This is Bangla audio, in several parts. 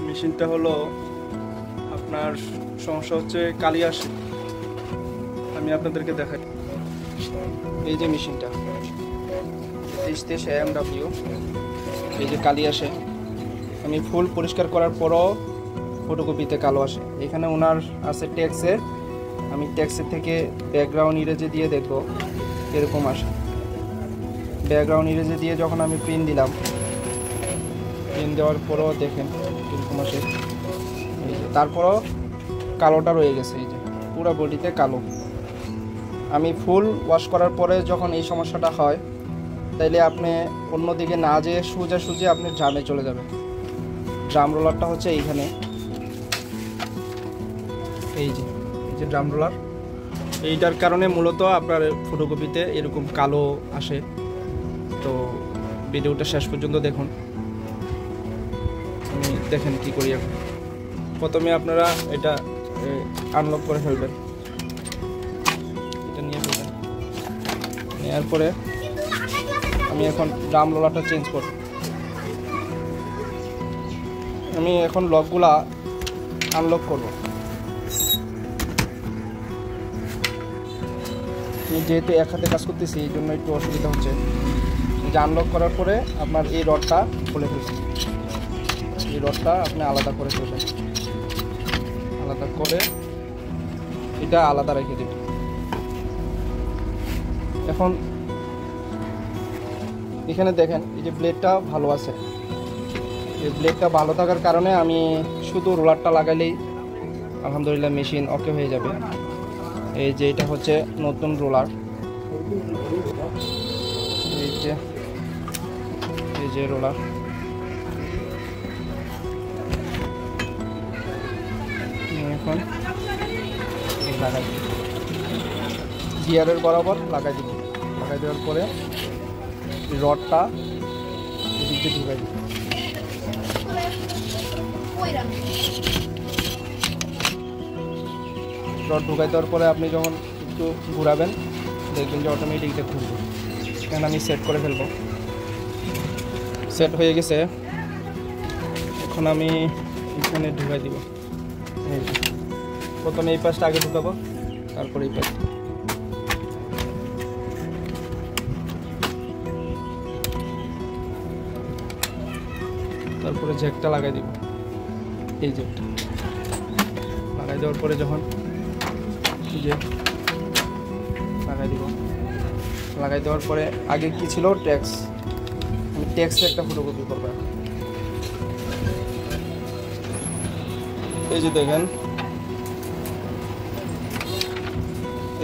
মেশিনটা হলো আপনার সমস্যা হচ্ছে কালি আসে। আমি আপনাদেরকে দেখাই। এই যে মেশিনটা 33 AMW, এই যে কালি আসে। আমি ফুল পরিষ্কার করার পরও ফটোকপিতে কালো আসে। এখানে ওনার আছে ট্যাক্সে, আমি ট্যাক্সের থেকে ব্যাকগ্রাউন্ড ইরেজে দিয়ে দেখব এরকম আসে। ব্যাকগ্রাউন্ড ইরেজে দিয়ে যখন আমি প্রিন্ট দিলাম, প্রিন্ট দেওয়ার পরও দেখেন এরকম আসে। তারপরও কালোটা রয়ে গেছে, এই যে পুরো বডিতে কালো। আমি ফুল ওয়াশ করার পরে যখন এই সমস্যাটা হয়, তাইলে আপনি অন্যদিকে না যেয়ে সোজাসুজি আপনি ড্রামে চলে যাবেন। ড্রাম রোলারটা হচ্ছে এইখানে, এই যে ড্রাম রোলার। এইটার কারণে মূলত আপনার ফটোকপিতে এরকম কালো আসে। তো ভিডিওটা শেষ পর্যন্ত দেখুন, আমি দেখেন কি করি। এখন প্রথমে আপনারা এটা আনলক করে ফেলবেন, এটা নিয়ে ফেলবেন। নেওয়ার পরে আমি এখন ড্রাম রোলারটা চেঞ্জ করব। আমি এখন লকগুলা আনলক করব। আমি যেহেতু এক হাতে কাজ করতেছি, এই জন্য একটু অসুবিধা হচ্ছে। যে আনলক করার পরে আপনার এই রডটা খুলে ফেলবেন। এই রডটা আপনি আলাদা করে ফেলবেন, আলাদা করে এটা আলাদা রেখে দেবেন। এখন এখানে দেখেন এই যে ব্লেডটা ভালো আছে। এই ব্লেডটা ভালো থাকার কারণে আমি শুধু রোলারটা লাগাইলেই আলহামদুলিল্লাহ মেশিন ওকে হয়ে যাবে। এই যে এটা হচ্ছে নতুন রোলার, এই যে রোলার। এখন লাগাই দিব, গিয়ারের বরাবর লাগাই দিব। লাগাই দেওয়ার পরে রডটা এদিক দিয়ে ঢুকাই দিব। রড ঢুকাই দেওয়ার পরে আপনি যখন একটু ঘুরাবেন, দেখবেন যে অটোমেটিক এটা ঘুরবে। এখানে আমি সেট করে ফেলবো। সেট হয়ে গেছে। এখন আমি এখানে ঢুকাই দিব। প্রথমে এই পাশটা আগে ঢুকাবো, তারপরে এই পাশ। তারপরে জ্যাকটা লাগাই দিব। এই জ্যাকটা লাগাই দেওয়ার পরে যখন এই যে লাগাই দিব, লাগাই দেওয়ার পরে আগে কি ছিল ট্যাক্স, আমি ট্যাক্সে একটা ফটোকপি করবো। এই যে দেখেন,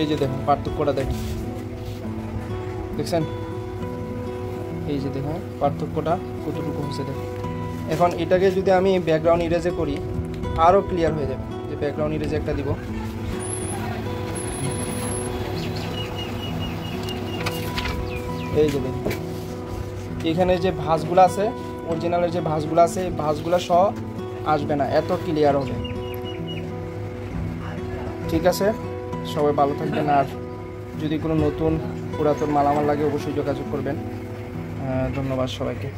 এই যে দেখেন পার্থক্যটা দেখেন, দেখছেন? এই যে দেখেন পার্থক্যটা কতটুকু হচ্ছে দেখেন। এখন এটাকে যদি আমি ব্যাকগ্রাউন্ড ইরেজে করি, আরও ক্লিয়ার হয়ে যাবে। যে ব্যাকগ্রাউন্ড ইরেজে একটা দিব, এই যে দেখুন এখানে যে ভাঁজগুলো আছে, অরিজিনালের যে ভাঁজগুলো আছে, এই ভাঁজগুলো সহ আসবে না, এত ক্লিয়ার হবে। ঠিক আছে, সবাই ভালো থাকবেন। আর যদি কোনো নতুন পুরাতন মালামাল লাগে অবশ্যই যোগাযোগ করবেন। ধন্যবাদ সবাইকে।